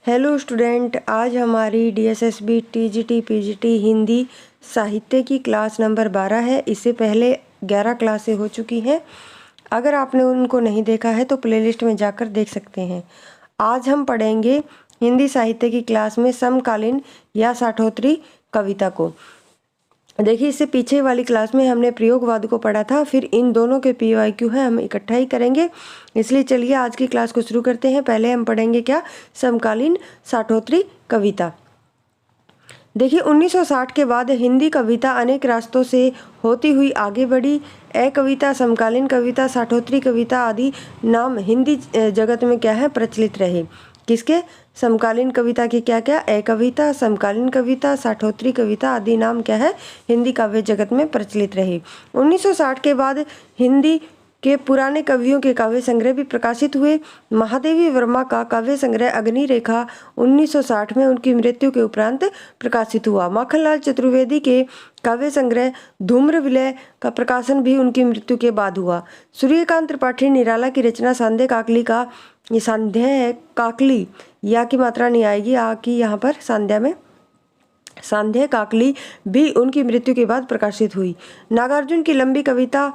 Hello student, आज हमारी DSSB TGT PGT Hindi साहित्य की क्लास नंबर 12 है। इससे पहले 11 क्लासें हो चुकी हैं। अगर आपने उनको नहीं देखा है तो प्लेलिस्ट में जाकर देख सकते हैं। आज हम पढ़ेंगे हिंदी साहित्य की क्लास में समकालीन या साठोत्तरी कविता को। देखिए, इससे पीछे वाली क्लास में हमने प्रयोगवाद को पढ़ा था, फिर इन दोनों के पीवाईक्यू है हम इकट्ठा ही करेंगे। इसलिए चलिए आज की क्लास को शुरू करते हैं। पहले हम पढ़ेंगे क्या, समकालीन साठोत्तरी कविता। देखिए, 1960 के बाद हिंदी कविता अनेक रास्तों से होती हुई आगे बढ़ी। कविता, समकालीन कविता, साठोत्तरी कविता आदि नाम हिंदी जगत में क्या है, प्रचलित रहे। किसके? समकालीन कविता के क्या क्या? कविता, समकालीन कविता, साठोत्तरी कविता आदि नाम क्या है, हिंदी काव्य जगत में प्रचलित रहे। 1960 के बाद हिंदी के पुराने कवियों के काव्य संग्रह भी प्रकाशित हुए। महादेवी वर्मा का काव्य संग्रह अग्नि रेखा 1960 में उनकी मृत्यु के उपरांत प्रकाशित हुआ। माखनलाल चतुर्वेदी के काव्य संग्रह धूम्र विलय का प्रकाशन भी उनकी मृत्यु के बाद हुआ। सूर्यकांत त्रिपाठी निराला की रचना सांध्य काकली का, ये सांध्य है, काकली या की मात्रा नहीं आएगी, आ की यहाँ पर सांध्या में, सांध्य काकली भी उनकी मृत्यु के बाद प्रकाशित हुई। नागार्जुन की लंबी कविता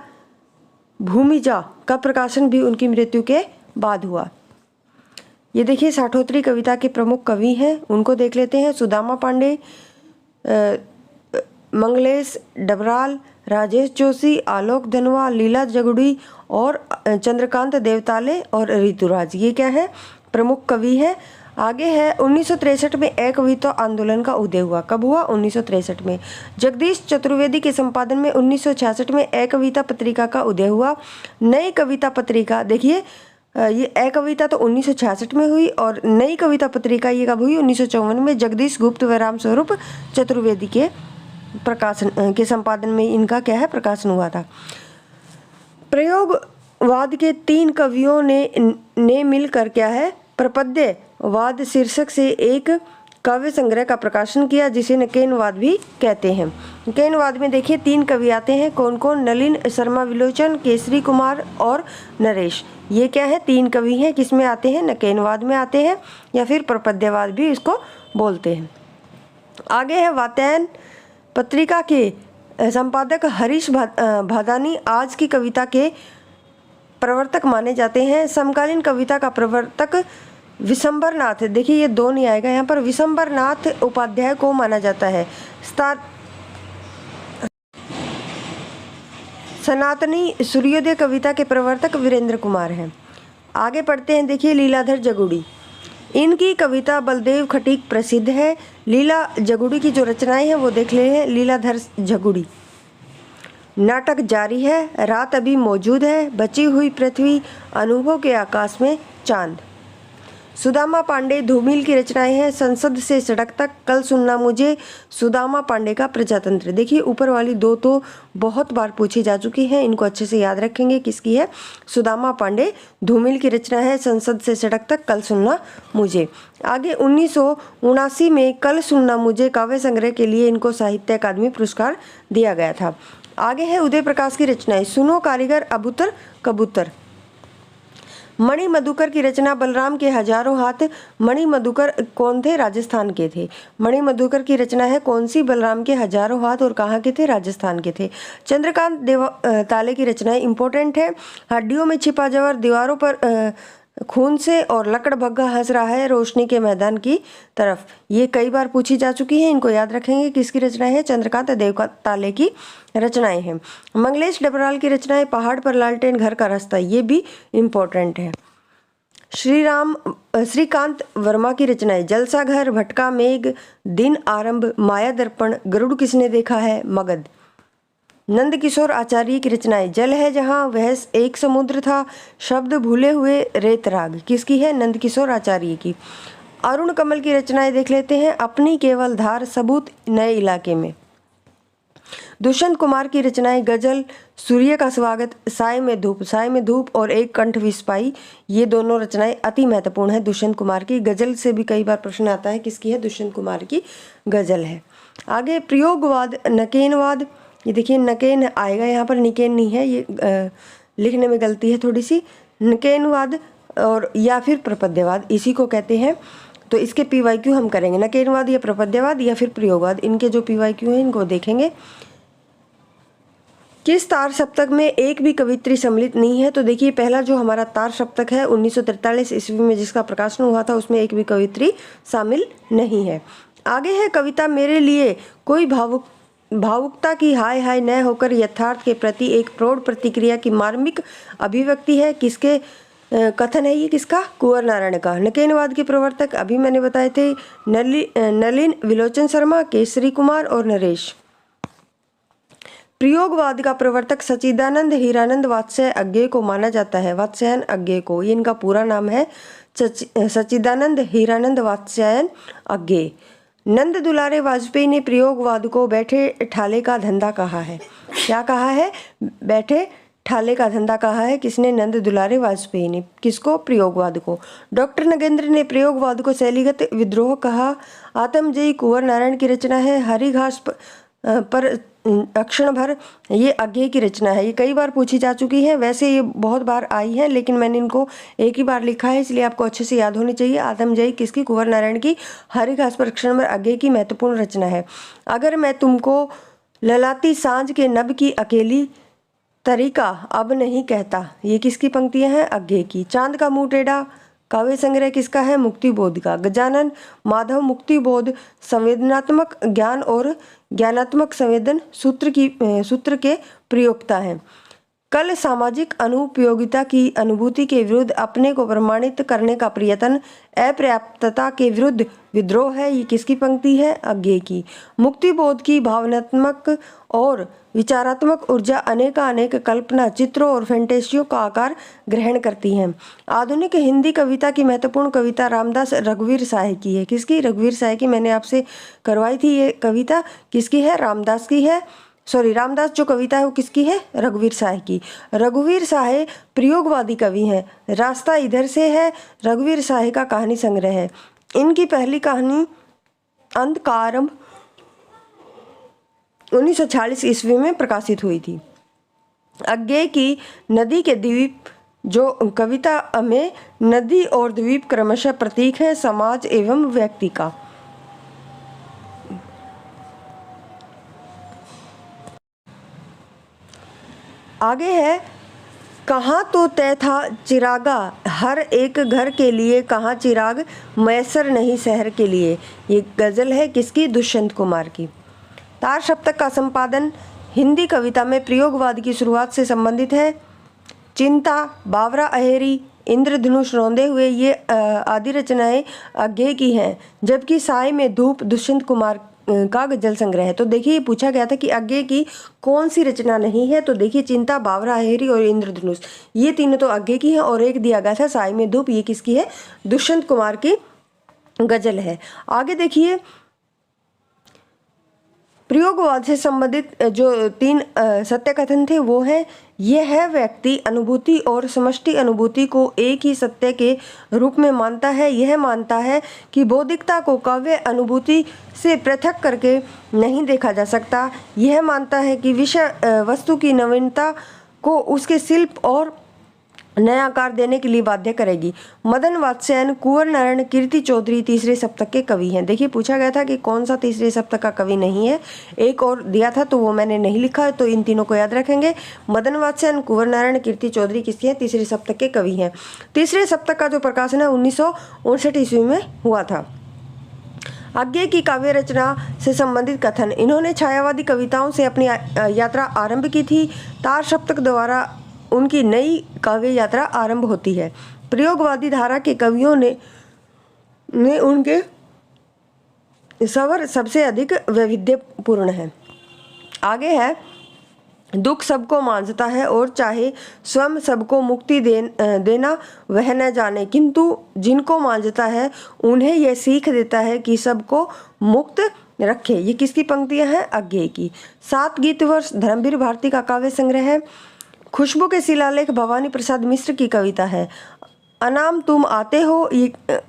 भूमिजा का प्रकाशन भी उनकी मृत्यु के बाद हुआ। ये देखिए, साठोत्तरी कविता के प्रमुख कवि हैं, उनको देख लेते हैं। सुदामा पांडे, मंगलेश डबराल, राजेश जोशी, आलोक धनवा, लीला जगुड़ी और चंद्रकांत देवताले और ऋतुराज, ये क्या है, प्रमुख कवि है। आगे है 1963 में कविता आंदोलन का उदय हुआ। कब हुआ? 1963 में। जगदीश चतुर्वेदी के संपादन में 1966 में कविता पत्रिका का उदय हुआ। नई कविता पत्रिका, देखिए ये कविता तो 1966 में हुई और नई कविता पत्रिका ये कब हुई? 1954 में। जगदीश गुप्त व राम स्वरूप चतुर्वेदी के प्रकाशन के संपादन में इनका क्या है, प्रकाशन हुआ था। प्रयोगवाद के 3 कवियों ने मिलकर क्या है, प्रपद्यवाद शीर्षक से एक काव्य संग्रह का प्रकाशन किया, जिसे नकेनवाद भी कहते हैं। नकेनवाद में देखिए 3 कवि आते हैं, कौन कौन? नलिन शर्मा विलोचन, केसरी कुमार और नरेश। ये क्या है, 3 कवि हैं, किसमें आते हैं? नकेनवाद में आते हैं, या फिर प्रपद्यवाद भी इसको बोलते हैं। आगे है वातायन पत्रिका के संपादक हरीश भादानी आज की कविता के प्रवर्तक माने जाते हैं। समकालीन कविता का प्रवर्तक विशंबरनाथ, देखिए ये 2 नहीं आएगा यहाँ पर, विशंबरनाथ उपाध्याय को माना जाता है। सनातनी सूर्योदय कविता के प्रवर्तक वीरेंद्र कुमार हैं। आगे पढ़ते हैं, देखिए लीलाधर जगुड़ी, इनकी कविता बलदेव खटीक प्रसिद्ध है। लीला जगुड़ी की जो रचनाएं हैं वो देख ले हैं। लीलाधर जगुड़ी, नाटक जारी है, रात अभी मौजूद है, बची हुई पृथ्वी, अनुभव के आकाश में चांद। सुदामा पांडे धूमिल की रचनाएं हैं। संसद से सड़क तक, कल सुनना मुझे, सुदामा पांडे का प्रजातंत्र। देखिए ऊपर वाली 2 तो बहुत बार पूछी जा चुकी हैं, इनको अच्छे से याद रखेंगे। किसकी है? सुदामा पांडे धूमिल की रचना है संसद से सड़क तक, कल सुनना मुझे। आगे 1979 में कल सुनना मुझे काव्य संग्रह के लिए इनको साहित्य अकादमी पुरस्कार दिया गया था। आगे है उदय प्रकाश की रचनाएं, सुनो कारीगर अबूतर कबूतर। मणि मधुकर की रचना बलराम के हजारों हाथ। मणि मधुकर कौन थे? राजस्थान के थे। मणि मधुकर की रचना है कौन सी? बलराम के हजारों हाथ, और कहाँ के थे? राजस्थान के थे। चंद्रकांत देवताले की रचनाएं इंपॉर्टेंट है। हड्डियों में छिपा जवर, दीवारों पर खून से, और लकड़ भग्गा हंस रहा है रोशनी के मैदान की तरफ, ये कई बार पूछी जा चुकी है, इनको याद रखेंगे। किसकी रचना है? चंद्रकांत देवताले की रचनाएं हैं। मंगलेश डबराल की रचनाएं पहाड़ पर लालटेन, घर का रास्ता, ये भी इम्पोर्टेंट है। श्रीकांत वर्मा की रचनाएं जलसा घर, भटका मेघ, दिन आरंभ, माया दर्पण, गरुड़ किसने देखा है, मगध। नंद किशोर आचार्य की रचनाएं जल है जहाँ, वह एक समुद्र था, शब्द भूले हुए, रेतराग, किसकी है? नंद किशोर आचार्य की। अरुण कमल की रचनाएं देख लेते हैं, अपनी केवल धार, सबूत, नए इलाके में। दुष्यंत कुमार की रचनाएं गजल, सूर्य का स्वागत, साय में धूप और एक कंठ विस्पाई, ये दोनों रचनाएं अति महत्वपूर्ण है दुष्यंत कुमार की। गजल से भी कई बार प्रश्न आता है, किसकी है? दुष्यंत कुमार की गजल है। आगे प्रयोगवाद, नकेनवाद, ये देखिए नकेन आएगा यहाँ पर, निकेन नहीं है, ये लिखने में गलती है थोड़ी सी। नकेनवाद और या फिर प्रपद्यवाद, इसी को कहते हैं। तो इसके PYQ हम करेंगे, नकेनवाद या प्रपद्यवाद या फिर प्रयोगवाद, इनके जो PYQ हैं इनको देखेंगे। किस तार सप्तक में एक भी कवियत्री सम्मिलित नहीं है? तो देखिए पहला जो हमारा तार सप्तक है 1943 ईस्वी में जिसका प्रकाशन हुआ था उसमें एक भी कवियत्री शामिल नहीं है। आगे है कविता मेरे लिए कोई भावुकता की हाय हाय न होकर यथार्थ के प्रति एक प्रौढ़ प्रतिक्रिया की मार्मिक अभिव्यक्ति है। किसके कथन है ये? किसका? कुंवर नारायण का। नकेनवाद के प्रवर्तक अभी मैंने बताए थे नलिन विलोचन शर्मा, केसरी कुमार और नरेश। प्रयोगवाद का प्रवर्तक सच्चिदानंद हीरानंद वात्स्यायन अज्ञेय को माना जाता है। वात्स्यायन अज्ञेय को, ये इनका पूरा नाम है सच्चिदानंद हीरानंद वात्स्यायन अज्ञेय। नंद दुलारे वाजपेयी ने प्रयोगवाद को बैठे ठाले का धंधा कहा है। क्या कहा है? बैठे ठाले का धंधा कहा है। किसने? नंद दुलारे वाजपेयी ने। किसको? प्रयोगवाद को। डॉक्टर नगेंद्र ने प्रयोगवाद को शैलीगत विद्रोह कहा। आत्मजयी कुंवर नारायण की रचना है। हरी घास पर अक्षण भर, ये अज्ञेय की रचना है। ये कई बार पूछी जा चुकी है, वैसे ये बहुत बार आई है लेकिन मैंने इनको एक ही बार लिखा है इसलिए आपको अच्छे से याद होनी चाहिए। आत्मजयी किसकी? कुंवर नारायण की। हरी घास पर अक्षण भर अज्ञेय की महत्वपूर्ण रचना है। अगर मैं तुमको ललाती सांझ के नभ की अकेली तरीका अब नहीं कहता, ये किसकी पंक्तियां हैं? अज्ञेय की। चांद का मुंह टेढ़ा काव्य संग्रह किसका है? मुक्तिबोध का। गजानन माधव मुक्तिबोध संवेदनात्मक ज्ञान और ज्ञानात्मक संवेदन सूत्र के प्रयोक्ता हैं। कल सामाजिक अनुपयोगिता की अनुभूति के विरुद्ध अपने को प्रमाणित करने का प्रयत्न अपर्याप्तता के विरुद्ध विद्रोह है। ये किसकी पंक्ति है? अज्ञेय की। मुक्तिबोध की भावनात्मक और विचारात्मक ऊर्जा अनेक कल्पना चित्रों और फैंटेसियों का आकार ग्रहण करती हैं। आधुनिक हिंदी कविता की महत्वपूर्ण कविता रामदास रघुवीर साहे की है। किसकी? रघुवीर साहे की। मैंने आपसे करवाई थी ये कविता, किसकी है? रामदास की है। रामदास जो कविता है वो किसकी है? रघुवीर साहे की। रघुवीर साहे प्रयोगवादी कवि हैं। रास्ता इधर से है रघुवीर साहे का कहानी संग्रह है। इनकी पहली कहानी अंत का आरंभ 1946 ईस्वी में प्रकाशित हुई थी। अज्ञेय की नदी के द्वीप जो कविता में नदी और द्वीप क्रमशः प्रतीक है समाज एवं व्यक्ति का। आगे है कहाँ तो तय था चिरागा हर एक घर के लिए, कहाँ चिराग मैसर नहीं शहर के लिए। ये गजल है किसकी? दुष्यंत कुमार की। तार सप्तक का संपादन हिंदी कविता में प्रयोगवाद की शुरुआत से संबंधित है। चिंता, बावरा अहेरी, इंद्रधनुष रोंदे हुए ये आदि रचनाएं अज्ञेय की हैं, जबकि साय में धूप दुष्यंत कुमार का गजल संग्रह है। तो देखिए पूछा गया था कि अज्ञेय की कौन सी रचना नहीं है, तो देखिए चिंता, बावरा अहेरी और इंद्रधनुष ये तीनों तो अज्ञेय की हैं और एक दिया गया था साय में धूप, ये किसकी है? दुष्यंत कुमार की गजल है। आगे देखिए प्रयोगवाद से संबंधित जो 3 सत्य कथन थे वो है यह है व्यक्ति अनुभूति और समष्टि अनुभूति को एक ही सत्य के रूप में मानता है। यह मानता है कि बौद्धिकता को काव्य अनुभूति से पृथक करके नहीं देखा जा सकता। यह मानता है कि विषय वस्तु की नवीनता को उसके शिल्प और नया आकार देने के लिए बाध्य करेगी। मदन वात्स्यायन कुंवर नारायण कीर्ति चौधरी तीसरे सप्तक के कवि हैं। देखिए पूछा गया था कि कौन सा तीसरे सप्तक का कवि नहीं है, एक और दिया था तो वो मैंने नहीं लिखा है, तो इन तीनों को याद रखेंगे। मदन वात्स्यायन, कुंवर नारायण, कीर्ति चौधरी किसके हैं? तीसरे सप्तक के कवि हैं। तीसरे सप्तक का जो प्रकाशन है 1959 ईस्वी में हुआ था। अज्ञेय की काव्य रचना से संबंधित कथन, इन्होंने छायावादी कविताओं से अपनी यात्रा आरंभ की थी। तार सप्तक द्वारा उनकी नई काव्य यात्रा आरंभ होती है। प्रयोगवादी धारा के कवियों ने उनके स्वर सबसे अधिक वैविध्यपूर्ण है। आगे है दुख सबको मांझता है और चाहे स्वयं सबको मुक्ति देना वह न जाने, किंतु जिनको मांझता है उन्हें यह सीख देता है कि सबको मुक्त रखे। ये किसकी पंक्तियां हैं? अज्ञेय की। 7 गीत वर्ष धर्मवीर भारती का काव्य संग्रह है। खुशबू के शिलालेख भवानी प्रसाद मिश्र की कविता है। अनाम तुम आते हो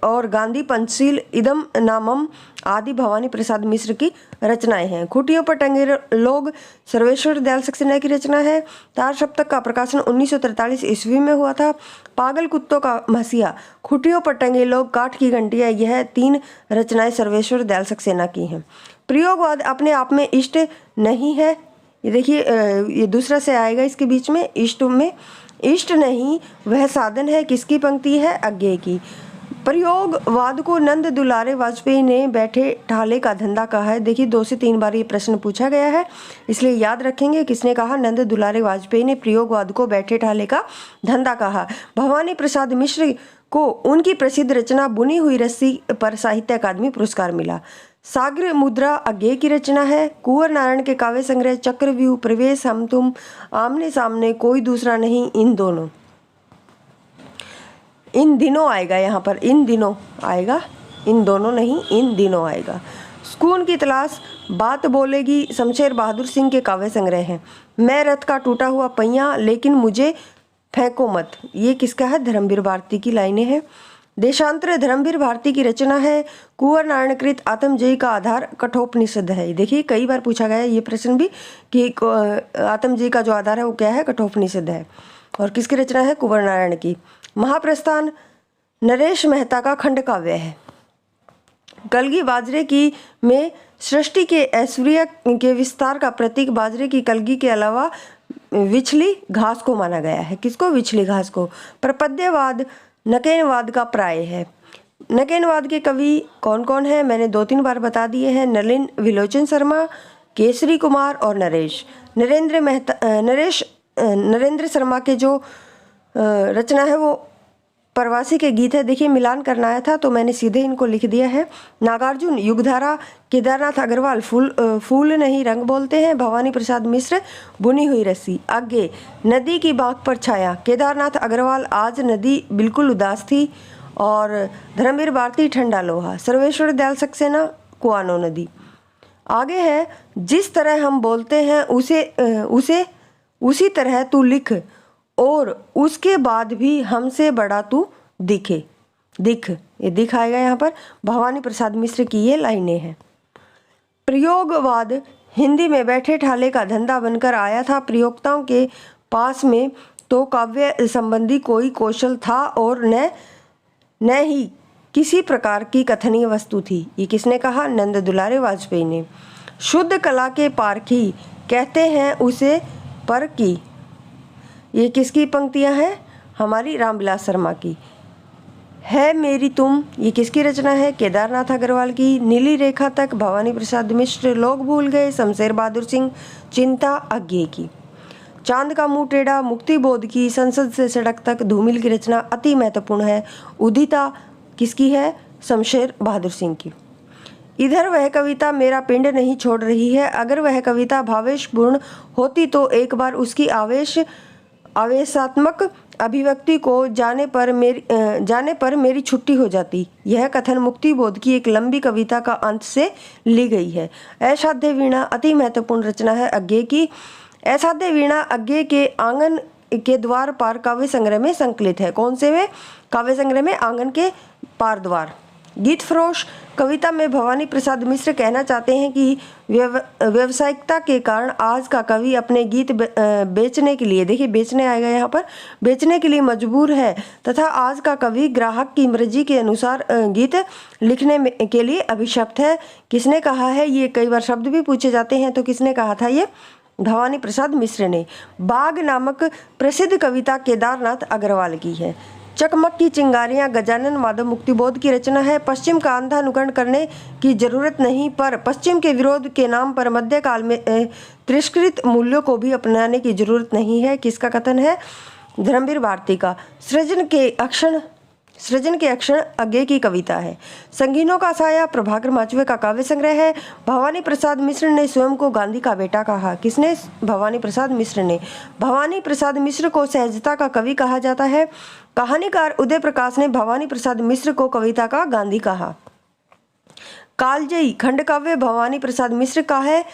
और गांधी पंचशील इदम नामम आदि भवानी प्रसाद मिश्र की रचनाएं हैं। खूंटियों पर टंगे लोग सर्वेश्वर दयाल सक्सेना की रचना है। तार सप्तक का प्रकाशन 1943 ईस्वी में हुआ था। पागल कुत्तों का मसीहा, खूंटियों पर टंगे लोग, काठ की घंटियां, यह 3 रचनाएं सर्वेश्वर दयाल सक्सेना की हैं। प्रयोगवाद अपने आप में इष्ट नहीं है। ये देखिए, ये दूसरा से आएगा इसके बीच में, इष्ट में इष्ट नहीं वह साधन है, किसकी पंक्ति है, अज्ञेय की। प्रयोगवाद को नंद दुलारे वाजपेयी ने बैठे ठाले का धंधा कहा है। देखिए 2 से 3 बार ये प्रश्न पूछा गया है, इसलिए याद रखेंगे किसने कहा, नंद दुलारे वाजपेयी ने प्रयोगवाद को बैठे ठाले का धंधा कहा। भवानी प्रसाद मिश्र को उनकी प्रसिद्ध रचना बुनी हुई रस्सी पर साहित्य अकादमी पुरस्कार मिला। सागर मुद्रा अज्ञेय की रचना है। कुंवर नारायण के काव्य संग्रह चक्रव्यूह, प्रवेश, हम तुम, आमने सामने, कोई दूसरा नहीं, इन दोनों, इन दिनों आएगा, यहाँ पर इन दिनों आएगा, इन दोनों नहीं, इन दिनों आएगा। सुकून की तलाश, बात बोलेगी, शमशेर बहादुर सिंह के काव्य संग्रह हैं। मैं रथ का टूटा हुआ पहिया, लेकिन मुझे फेंको मत, ये किसका है, धर्मवीर भारती की लाइनें हैं। देशांतर धर्मवीर भारती की रचना है। कुंवर नारायण कृत आत्मजयी का आधार कठोपनिषद है। देखिए कई बार पूछा गया है ये प्रश्न भी कि आत्मजयी का जो आधार है वो क्या है, कठोपनिषद है। और किसकी रचना है, कुंवर नारायण की। महाप्रस्थान नरेश मेहता का खंड काव्य है। कलगी बाजरे की में सृष्टि के ऐश्वर्य के विस्तार का प्रतीक बाजरे की कलगी के अलावा विछली घास को माना गया है। किसको, विछली घास को। प्रपद्यवाद नकेनवाद का प्राय है। नकेनवाद के कवि कौन कौन है, मैंने 2-3 बार बता दिए हैं। नलिन विलोचन शर्मा, केसरी कुमार और नरेश। नरेंद्र शर्मा के जो रचना है वो प्रवासी के गीत है। देखिए मिलान करना आया था तो मैंने सीधे इनको लिख दिया है। नागार्जुन युगधारा, केदारनाथ अग्रवाल फूल नहीं रंग बोलते हैं। भवानी प्रसाद मिश्र बुनी हुई रस्सी। आगे नदी की बाग पर छाया, केदारनाथ अग्रवाल आज नदी बिल्कुल उदास थी। और धर्मवीर भारती ठंडा लोहा। सर्वेश्वर दयाल सक्सेना कुआनो नदी। आगे है जिस तरह हम बोलते हैं उसी तरह तू लिख, और उसके बाद भी हमसे बड़ा तू दिख, ये दिख आएगा यहाँ पर। भवानी प्रसाद मिश्र की ये लाइनें हैं। प्रयोगवाद हिंदी में बैठे ठाले का धंधा बनकर आया था। प्रयोक्ताओं के पास में तो काव्य संबंधी कोई कौशल था और न ही किसी प्रकार की कथनीय वस्तु थी। ये किसने कहा, नंद दुलारे वाजपेयी ने। शुद्ध कला के पारखी कहते हैं उसे पर की, ये किसकी पंक्तियां हैं, हमारी रामविलास शर्मा की। है मेरी तुम, ये किसकी रचना है, केदारनाथ अग्रवाल की। नीली रेखा तक, भवानी प्रसाद मिश्र। लोग भूल गए, शमशेर बहादुर सिंह। चिंता, अज्ञेय की। चांद का मुंह टेढ़ा, मुक्ति बोध की। संसद से सड़क तक, धूमिल की रचना अति महत्वपूर्ण है। उदिता किसकी है, शमशेर बहादुर सिंह की। इधर वह कविता मेरा पिंड नहीं छोड़ रही है। अगर वह कविता भावेशपूर्ण होती तो एक बार उसकी आवेशात्मक अभिव्यक्ति को जाने पर मेरी छुट्टी हो जाती। यह कथन मुक्ति बोध की एक लंबी कविता का अंत से ली गई है। असाध्य वीणा अति महत्वपूर्ण रचना है अज्ञेय की। असाध्य वीणा अज्ञेय के आंगन के द्वार पार काव्य संग्रह में संकलित है। कौन से में, काव्य संग्रह में आंगन के पार द्वार। गीत फरोश कविता में भवानी प्रसाद मिश्र कहना चाहते हैं कि व्यावसायिकता के कारण आज का कवि अपने गीत बेचने के लिए, देखिए बेचने आएगा यहाँ पर, बेचने के लिए मजबूर है तथा आज का कवि ग्राहक की मर्जी के अनुसार गीत लिखने के लिए अभिशप्त है। किसने कहा है, ये कई बार शब्द भी पूछे जाते हैं, तो किसने कहा था, ये भवानी प्रसाद मिश्र ने। बाग नामक प्रसिद्ध कविता केदारनाथ अग्रवाल की है। चकमक की चिंगारियां गजानन माधव मुक्तिबोध की रचना है। पश्चिम का अंधा अनुकरण करने की जरूरत नहीं, पर पश्चिम के विरोध के नाम पर मध्यकाल में तिरस्कृत मूल्यों को भी अपनाने की जरूरत नहीं है। किसका कथन है, धर्मवीर भारती का। सृजन के अक्षर अज्ञेय की कविता है। संगीनों का साया प्रभाकर माचवे का काव्य संग्रह है। भवानी प्रसाद मिश्र ने स्वयं को गांधी का बेटा कहा। किसने, भवानी प्रसाद मिश्र ने। भवानी प्रसाद मिश्र को सहजता का कवि कहा जाता है। कहानीकार उदय प्रकाश ने भवानी प्रसाद मिश्र को कविता का गांधी कहा। कालजयी खंड काव्य भवानी प्रसाद मिश्र का है।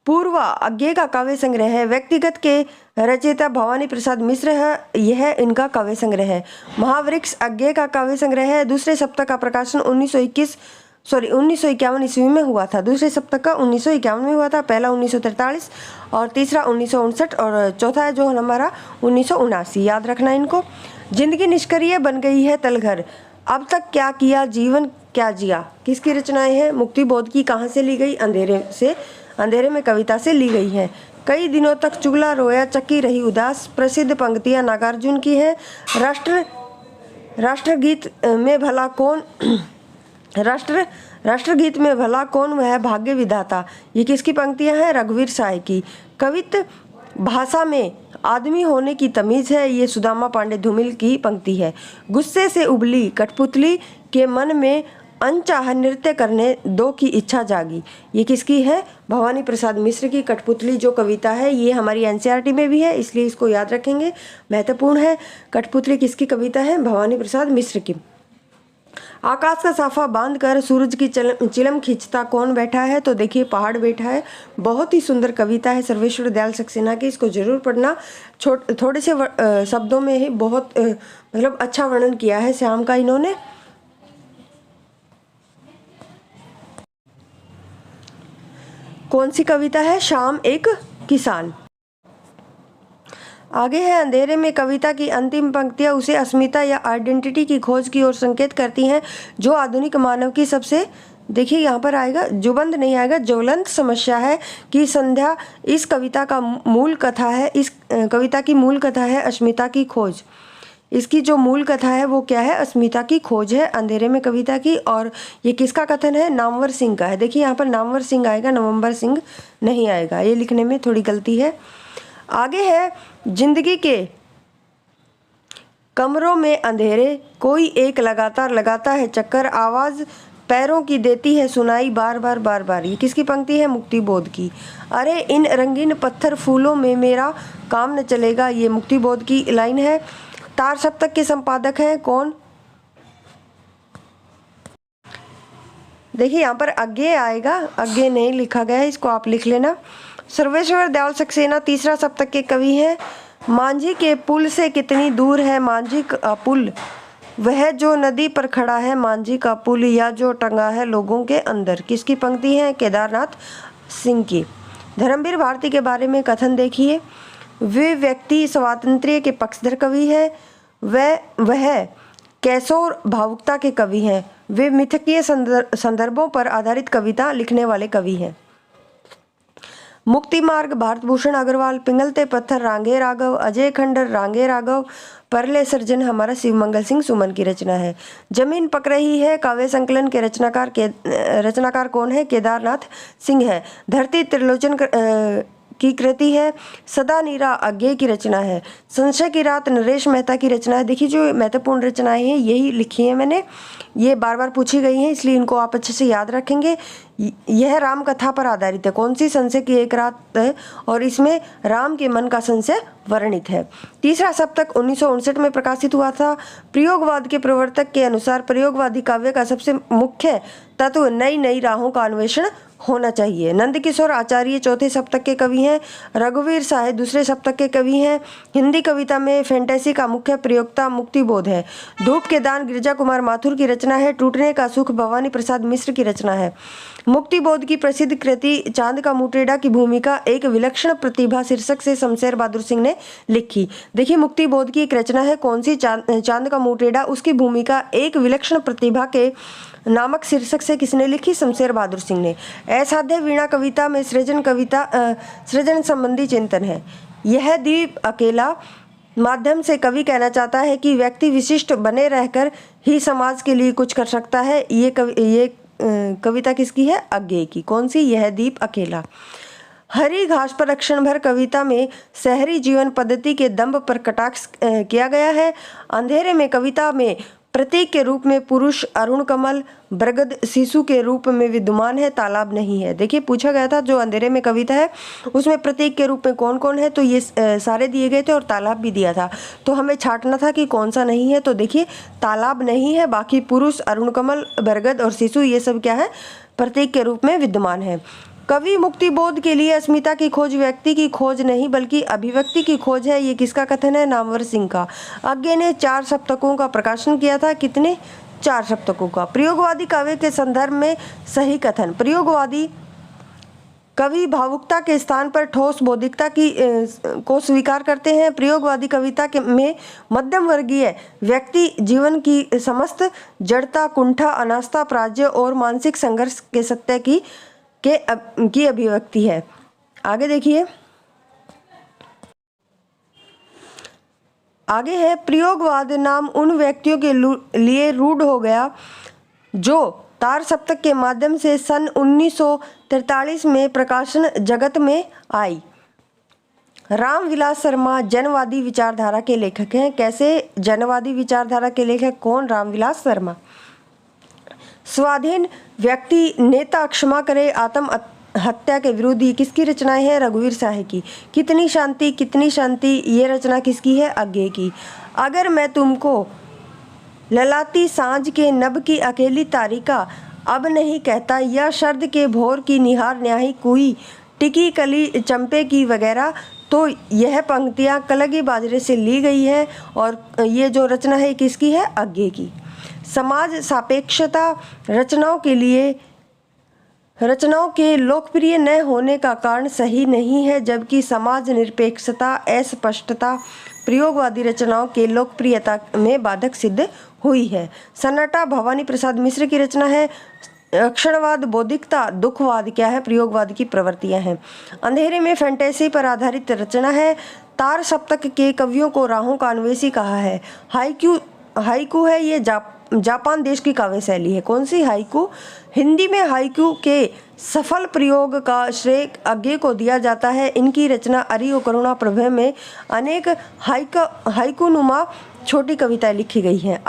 पूर्वा अज्ञे का काव्य संग्रह है। व्यक्तिगत के रचयिता भवानी प्रसाद मिश्र है, यह इनका काव्य संग्रह है। महावृक्ष अज्ञे का काव्य संग्रह है। दूसरे सप्तक का प्रकाशन 1951 ईस्वी में हुआ था। दूसरे सप्तक का 1951 में हुआ था, पहला 1943 और तीसरा 1959 और चौथा है जो हमारा 1979। याद रखना इनको। जिंदगी निष्क्रिय बन गई है तलघर, अब तक क्या किया जीवन क्या जिया, किसकी रचनाएं हैं? मुक्ति बोध की। कहाँ से ली गई? अंधेरे में कविता से ली गई है। कई दिनों तक चुगला रोया चक्की रही उदास, प्रसिद्ध पंक्तियां नागार्जुन की है। राष्ट्रगीत में भला कौन वह भाग्य विधाता, ये किसकी पंक्तियां हैं? रघुवीर साय की। कवित्त भाषा में आदमी होने की तमीज है, ये सुदामा पांडे धूमिल की पंक्ति है। गुस्से से उबली कठपुतली के मन में अनचाहा नृत्य करने दो की इच्छा जागी, ये किसकी है? भवानी प्रसाद मिश्र की। कठपुतली जो कविता है ये हमारी एनसीईआरटी में भी है, इसलिए इसको याद रखेंगे, महत्वपूर्ण है। कठपुतली किसकी कविता है? भवानी प्रसाद मिश्र की। आकाश का साफा बांध कर सूरज की चिलम खींचता कौन बैठा है? तो देखिए पहाड़ बैठा है। बहुत ही सुंदर कविता है सर्वेश्वर दयाल सक्सेना की, इसको जरूर पढ़ना। थोड़े से शब्दों में ही बहुत मतलब अच्छा वर्णन किया है श्याम का इन्होंने। कौन सी कविता है? श्याम एक किसान। आगे है अंधेरे में कविता की अंतिम पंक्तियां उसे अस्मिता या आइडेंटिटी की खोज की ओर संकेत करती हैं, जो आधुनिक मानव की सबसे, देखिए यहाँ पर आएगा जुबंद नहीं आएगा, ज्वलंत समस्या है कि संध्या। इस कविता का मूल कथा है, इस कविता की मूल कथा है अस्मिता की खोज। इसकी जो मूल कथा है वो क्या है? अस्मिता की खोज है अंधेरे में कविता की। और ये किसका कथन है? नामवर सिंह का है। देखिए यहाँ पर नामवर सिंह आएगा, नवंबर सिंह नहीं आएगा, ये लिखने में थोड़ी गलती है। आगे है जिंदगी के कमरों में अंधेरे, कोई एक लगातार लगाता है चक्कर, आवाज़ पैरों की देती है सुनाई बार बार बार बार, ये किसकी पंक्ति है? मुक्ति बोध की। अरे इन रंगीन पत्थर फूलों में मेरा काम न चलेगा, ये मुक्ति बोध की लाइन है। तार सप्तक के संपादक हैं कौन? देखिए यहाँ पर अज्ञे आएगा, अज्ञे नहीं लिखा गया है, इसको आप लिख लेना। सर्वेश्वर दयाल सक्सेना तीसरा सप्तक के कवि हैं। मांझी के पुल से कितनी दूर है मांझी का पुल, वह जो नदी पर खड़ा है मांझी का पुल, या जो टंगा है लोगों के अंदर, किसकी पंक्ति है? केदारनाथ सिंह की। धर्मवीर भारती के बारे में कथन देखिए। वे व्यक्ति स्वातंत्र्य के पक्षधर कवि है, वह कैशोर भावुकता के कवि हैं, वे मिथकीय संदर्भों पर आधारित कविता लिखने वाले कवि हैं। मुक्ति मार्ग भारत भूषण अग्रवाल, पिंगलते पत्थर रांगे राघव, अजय खंडर रांगे राघव, परले सर्जन हमारा शिवमंगल सिंह सुमन की रचना है। जमीन पक रही है काव्य संकलन के रचनाकार कौन है? केदारनाथ सिंह है। धरती त्रिलोचन की कृति है। सदा नीरा अज्ञे की रचना है। संशय की रात नरेश मेहता की रचना है। देखिए जो महत्वपूर्ण रचनाएं हैं यही लिखी है मैंने, ये बार बार पूछी गई हैं इसलिए इनको आप अच्छे से याद रखेंगे। यह राम कथा पर आधारित है। कौन सी? संशय की एक रात है और इसमें राम के मन का संशय वर्णित है। तीसरा सप्तक 1959 में प्रकाशित हुआ था। प्रयोगवाद के प्रवर्तक के अनुसार प्रयोगवादी काव्य का सबसे मुख्य तत्व नई नई राहों का अन्वेषण होना चाहिए। नंदकिशोर आचार्य चौथे सप्तक के कवि हैं। रघुवीर साय दूसरे सप्तक के कवि हैं। हिंदी कविता में फैंटेसी का मुख्य प्रयोक्ता मुक्ति बोध है। धूप के दान गिरिजा कुमार माथुर की रचना है। टूटने का सुख भवानी प्रसाद मिश्र की रचना है। मुक्ति बोध की प्रसिद्ध कृति चांद का मुटेड़ा की भूमिका एक विलक्षण प्रतिभा शीर्षक से शमशेर बहादुर सिंह ने लिखी। देखिए मुक्ति बोध की एक रचना है, कौन सी? चांद का मुटेड़ा, उसकी भूमिका एक विलक्षण प्रतिभा के नामक शीर्षक से किसने लिखी? शमशेर बहादुर सिंह ने। असाध्य वीणा कविता में सृजन संबंधी चिंतन है। यह द्वीप अकेला माध्यम से कवि कहना चाहता है कि व्यक्ति विशिष्ट बने रहकर ही समाज के लिए कुछ कर सकता है। ये कविता किसकी है? अज्ञे की। कौन सी? यह द्वीप अकेला। हरी घास पर क्षण भर कविता में शहरी जीवन पद्धति के दंभ पर कटाक्ष किया गया है। अंधेरे में कविता में प्रतीक के रूप में पुरुष अरुण कमल, बरगद शिशु के रूप में विद्यमान है, तालाब नहीं है। देखिए पूछा गया था जो अंधेरे में कविता है उसमें प्रतीक के रूप में कौन कौन है, तो ये सारे दिए गए थे और तालाब भी दिया था, तो हमें छांटना था कि कौन सा नहीं है। तो देखिए तालाब नहीं है, बाकी पुरुष अरुण कमल, बरगद और शिशु ये सब क्या है? प्रतीक के रूप में विद्यमान है। कवि मुक्ति बोध के लिए अस्मिता की खोज व्यक्ति की खोज नहीं बल्कि अभिव्यक्ति की खोज है। ये किसका कथन है? नामवर सिंह का। आज्ञे ने 4 सप्तकों का प्रकाशन किया था। कितने? 4 सप्तकों का। प्रयोगवादी काव्य के संदर्भ में सही कथन। प्रयोगवादी कवि भावुकता के स्थान पर ठोस बौद्धिकता को स्वीकार करते हैं। प्रयोगवादी कविता में मध्यम वर्गीय व्यक्ति जीवन की समस्त जड़ता, कुंठा, अनास्था, पराजय और मानसिक संघर्ष के सत्य की अभिव्यक्ति है। आगे देखिए, आगे है प्रयोगवाद नाम उन व्यक्तियों के लिए रूढ़ हो गया जो तार सप्तक के माध्यम से सन 1943 में प्रकाशन जगत में आई। रामविलास शर्मा जनवादी विचारधारा के लेखक हैं। कैसे जनवादी विचारधारा के लेखक? कौन? रामविलास शर्मा। स्वाधीन व्यक्ति नेता क्षमा करे आत्म हत्या के विरोधी किसकी रचनाएं हैं? रघुवीर शाह की। कितनी शांति कितनी शांति ये रचना किसकी है? आज्ञे की। अगर मैं तुमको ललाती सांझ के नभ की अकेली तारिका अब नहीं कहता, या शरद के भोर की निहार न्याही कोई टिकी कली चंपे की वगैरह, तो यह पंक्तियाँ कलगी बाजरे से ली गई है और ये जो रचना है किसकी है? आज्ञे की। समाज सापेक्षता रचनाओं के लोकप्रिय न होने का कारण सही नहीं है, जबकि समाज निरपेक्षता अस्पष्टता प्रयोगवादी रचनाओं के लोकप्रियता में बाधक सिद्ध हुई है। सन्नाटा भवानी प्रसाद मिश्र की रचना है। क्षणवाद, बौद्धिकता, दुखवाद क्या है? प्रयोगवाद की प्रवृत्तियां हैं। अंधेरे में फैंटेसी पर आधारित रचना है। तार सप्तक के कवियों को राहों का अन्वेषी कहा है। हाइकू है ये जापान देश की काव्य शैली है। कौन सी? हाइकू। हिंदी में हाइकू के सफल प्रयोग का श्रेय आज्ञे को दिया जाता है। इनकी रचना अरि और करुणा प्रभा में अनेक हाइकू नुमा छोटी कविताएं लिखी गई हैं।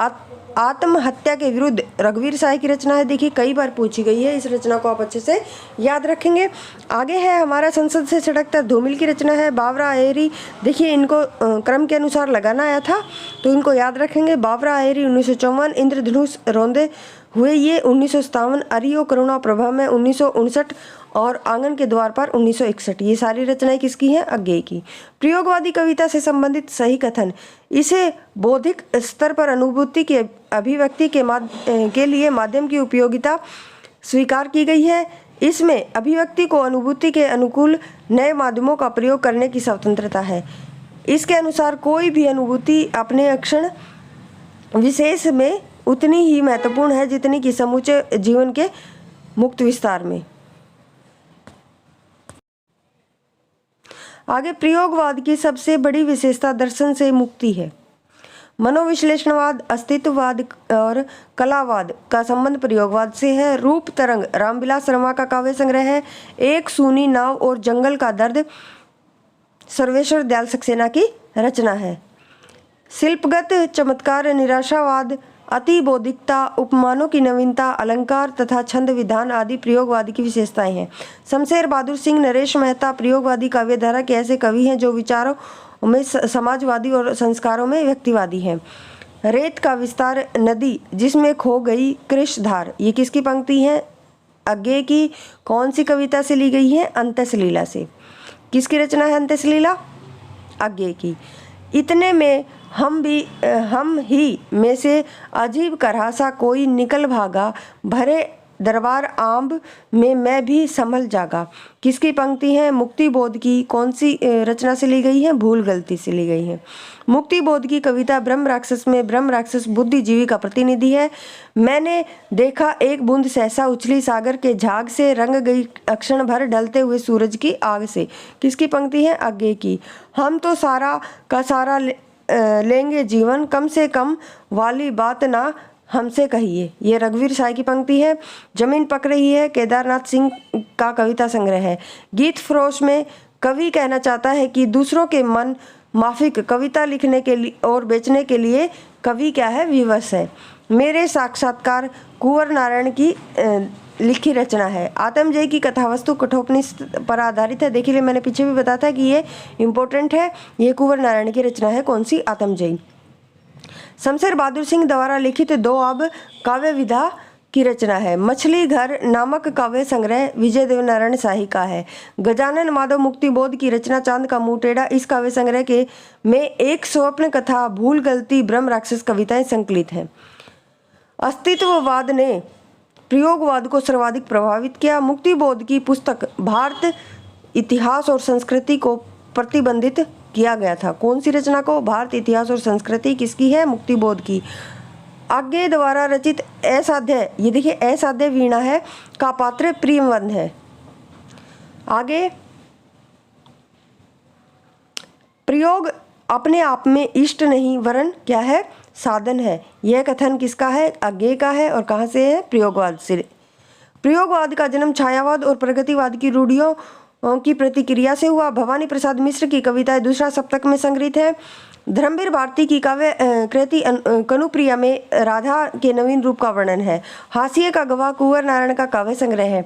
आत्महत्या के विरुद्ध रघुवीर शाह की रचना है। देखिए कई बार पूछी गई है, इस रचना को आप अच्छे से याद रखेंगे। आगे है हमारा संसद से सड़क तक धूमिल की रचना है। बाबरा अय्यरी, देखिए इनको क्रम के अनुसार लगाना आया था तो इनको याद रखेंगे। बाबरा अय्यरी 1954, इंद्रधनुष रोंदे हुए ये 1957, अरियो करुणा प्रभा में 1959 और आंगन के द्वार पर 1961। ये सारी रचनाएं किसकी हैं? आज्ञे की। प्रयोगवादी कविता से संबंधित सही कथन। इसे बौद्धिक स्तर पर अनुभूति के अभिव्यक्ति के लिए माध्यम की उपयोगिता स्वीकार की गई है। इसमें अभिव्यक्ति को अनुभूति के अनुकूल नए माध्यमों का प्रयोग करने की स्वतंत्रता है। इसके अनुसार कोई भी अनुभूति अपने अक्षण विशेष में उतनी ही महत्वपूर्ण है जितनी कि समूचे जीवन के मुक्त विस्तार में। आगे प्रयोगवाद की सबसे बड़ी विशेषता दर्शन से मुक्ति है। मनोविश्लेषणवाद, अस्तित्ववाद और कलावाद का संबंध प्रयोगवाद से है। रूप तरंग रामविलास शर्मा का काव्य संग्रह है। एक सूनी नाव और जंगल का दर्द सर्वेश्वर दयाल सक्सेना की रचना है। शिल्पगत चमत्कार, निराशावाद, अति बौद्धिकता, उपमानों की नवीनता, अलंकार तथा छंद विधान आदि प्रयोगवादी की विशेषताएं हैं। शमशेर बहादुर सिंह, नरेश मेहता प्रयोगवादी काव्यधारा के ऐसे कवि हैं जो विचारों में समाजवादी और संस्कारों में व्यक्तिवादी हैं। रेत का विस्तार, नदी जिसमें खो गई कृष्णधार, ये किसकी पंक्ति है? आज्ञे की। कौन सी कविता से ली गई है? अंतसलीला से। किसकी रचना है अंतसलीला? आज्ञे की। इतने में हम ही में से अजीब करहासा कोई निकल भागा, भरे दरबार आंब में मैं भी संभल जागा, किसकी पंक्ति है? मुक्ति बोध की। कौन सी रचना से ली गई है? भूल गलती से ली गई है। मुक्ति बोध की कविता ब्रह्म राक्षस में ब्रह्म राक्षस बुद्धिजीवी का प्रतिनिधि है। मैंने देखा एक बूंद सहसा उछली सागर के झाग से, रंग गई अक्षण भर ढलते हुए सूरज की आग से, किसकी पंक्ति है? आज्ञे की। हम तो सारा का सारा लेंगे जीवन, कम से कम वाली बात ना हमसे कहिए, ये रघुवीर शाह की पंक्ति है। जमीन पक रही है केदारनाथ सिंह का कविता संग्रह है। गीत फरोश में कवि कहना चाहता है कि दूसरों के मन माफिक कविता लिखने के लिए और बेचने के लिए कवि क्या है? विवश है। मेरे साक्षात्कार कुंवर नारायण की लिखी रचना है। आत्मजयी की कथावस्तु कठोपनिषद पर आधारित है। देखिए मैंने पीछे भी बताया था कि ये इम्पोर्टेंट है। ये कुंवर नारायण की रचना है। कौन सी? आत्मजयी। शमशेर बहादुर सिंह द्वारा लिखित दो अब काव्य विधा की रचना है। मछली घर नामक काव्य संग्रह विजय देव नारायण शाही का है। गजानन माधव मुक्तिबोध की रचना चांद का मुंह टेढ़ा, इस काव्य संग्रह के में एक स्वप्न कथा, भूल गलती, ब्रह्म राक्षस कविताएं संकलित हैं। अस्तित्ववाद ने प्रयोगवाद को सर्वाधिक प्रभावित किया। मुक्तिबोध की पुस्तक भारत इतिहास और संस्कृति को प्रतिबंधित किया गया था। कौन सी रचना को? भारत इतिहास और संस्कृति किसकी है? मुक्तिबोध की। आगे द्वारा रचित असाध्य, ये देखिए असाध्य वीणा है का पात्र प्रियंवद है। आगे प्रयोग अपने आप में इष्ट नहीं वरन क्या है? साधन है। यह कथन किसका है? अज्ञेय का है। और कहाँ से है? प्रयोगवाद से। प्रयोगवाद का जन्म छायावाद और प्रगतिवाद की रूढ़ियों की प्रतिक्रिया से हुआ। भवानी प्रसाद मिश्र की कविताएं दूसरा सप्तक में संग्रहित है। धर्मवीर भारती की काव्य कृति कनुप्रिया में राधा के नवीन रूप का वर्णन है। हाशिए का गवाह कुंवर नारायण का काव्य संग्रह है।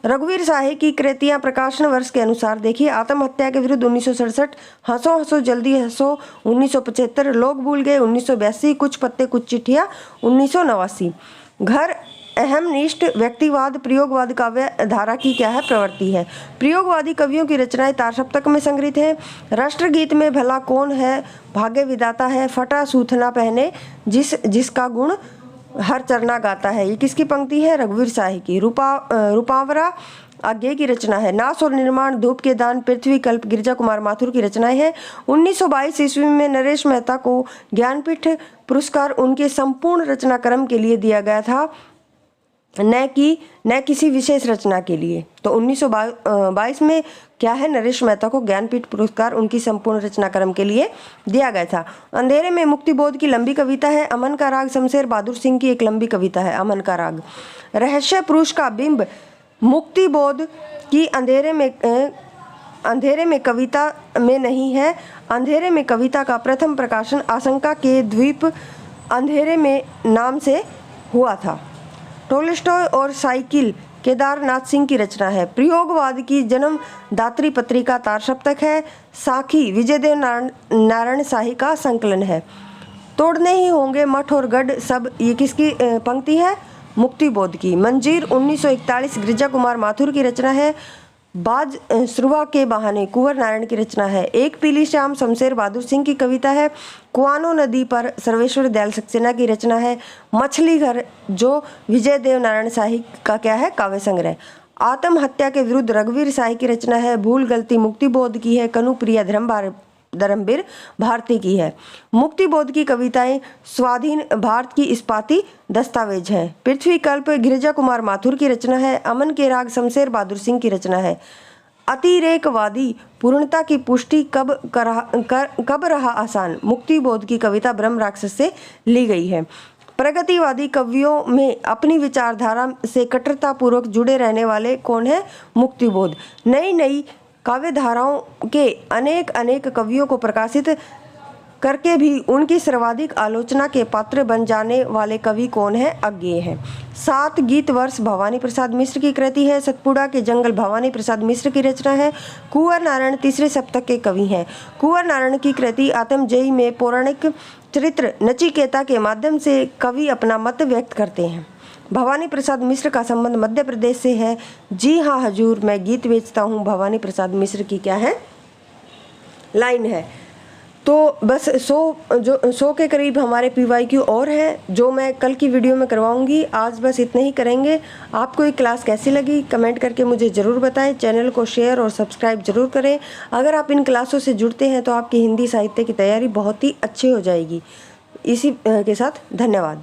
रघुवीर शाही की कृतियां प्रकाशन वर्ष के अनुसार देखिए। आत्महत्या के विरुद्ध 1967, हंसो हंसो जल्दी हंसो 1975, लोग भूल गए 1982, कुछ पत्ते कुछ चिट्ठियां 1989। घर अहमनिष्ठ व्यक्तिवाद प्रयोगवाद काव्य धारा की क्या है? प्रवृत्ति है। प्रयोगवादी कवियों की रचनाएं तार सप्तक में संग्रहित है। राष्ट्रगीत में भला कौन है भाग्य विदाता है, फटा सूथना पहने जिसका गुण हर चरना गाता है। ये किसकी पंक्ति है? रघुवीर शाही की। रूपावरा आज्ञेय की रचना है। नाश और निर्माण, धूप के दान, पृथ्वी कल्प गिरिजा कुमार माथुर की रचनाएं हैं। 1922 ईस्वी में नरेश मेहता को ज्ञानपीठ पुरस्कार उनके संपूर्ण रचना क्रम के लिए दिया गया था, न किसी विशेष रचना के लिए। तो 1922 में क्या है? नरेश मेहता को ज्ञानपीठ पुरस्कार उनकी संपूर्ण रचना क्रम के लिए दिया गया था। अंधेरे में मुक्तिबोध की लंबी कविता है। अमन का राग शमशेर बहादुर सिंह की एक लंबी कविता है, अमन का राग। रहस्य पुरुष का बिंब मुक्तिबोध की अंधेरे में कविता में नहीं है। अंधेरे में कविता का प्रथम प्रकाशन आशंका के द्वीप अंधेरे में नाम से हुआ था। टोल्स्टॉय और साइकिल केदारनाथ सिंह की रचना है। प्रयोगवाद की जन्मदात्री पत्रिका तार सप्तक है। साखी विजयदेव नारायण शाही का संकलन है। तोड़ने ही होंगे मठ और गढ़ सब, ये किसकी पंक्ति है? मुक्तिबोध की। मंजीर 1941 गिरिजा कुमार माथुर की रचना है। बाज श्रुवा के बहाने कुंवर नारायण की रचना है। एक पीली शाम शमशेर बहादुर सिंह की कविता है। कुआनो नदी पर सर्वेश्वर दयाल सक्सेना की रचना है। मछली घर जो विजय देव नारायण शाही का क्या है? काव्य संग्रह। आत्महत्या के विरुद्ध रघुवीर शाही की रचना है। भूल गलती मुक्तिबोध की है। कनुप्रिया धर्मवीर भारती की है। मुक्तिबोध की कविताएं स्वाधीन भारत की इस्पाती दस्तावेज हैं। पृथ्वी कल्प गिरिजा कुमार माथुर की रचना है। अमन के राग शमशेर बहादुर सिंह की रचना है। अतिरेकवादी पूर्णता की पुष्टि कब रहा आसान, मुक्तिबोध की कविता ब्रह्म राक्षस से ली गई है। प्रगतिवादी कवियों में अपनी विचारधारा से कट्टरता पूर्वक जुड़े रहने वाले कौन है? मुक्तिबोध। नई काव्य धाराओं के अनेक कवियों को प्रकाशित करके भी उनकी सर्वाधिक आलोचना के पात्र बन जाने वाले कवि कौन है? अज्ञेय है। 7 गीत वर्ष भवानी प्रसाद मिश्र की कृति है। सतपुड़ा के जंगल भवानी प्रसाद मिश्र की रचना है। कुंवर नारायण तीसरे सप्तक के कवि हैं। कुंवर नारायण की कृति आत्मजयी में पौराणिक चरित्र नचिकेता के माध्यम से कवि अपना मत व्यक्त करते हैं। भवानी प्रसाद मिश्र का संबंध मध्य प्रदेश से है। जी हाँ हजूर मैं गीत बेचता हूँ, भवानी प्रसाद मिश्र की क्या है? लाइन है। तो बस 100 के करीब हमारे PYQ और हैं जो मैं कल की वीडियो में करवाऊंगी। आज बस इतना ही करेंगे। आपको ये क्लास कैसी लगी कमेंट करके मुझे ज़रूर बताएं। चैनल को शेयर और सब्सक्राइब जरूर करें। अगर आप इन क्लासों से जुड़ते हैं तो आपकी हिंदी साहित्य की तैयारी बहुत ही अच्छी हो जाएगी। इसी के साथ धन्यवाद।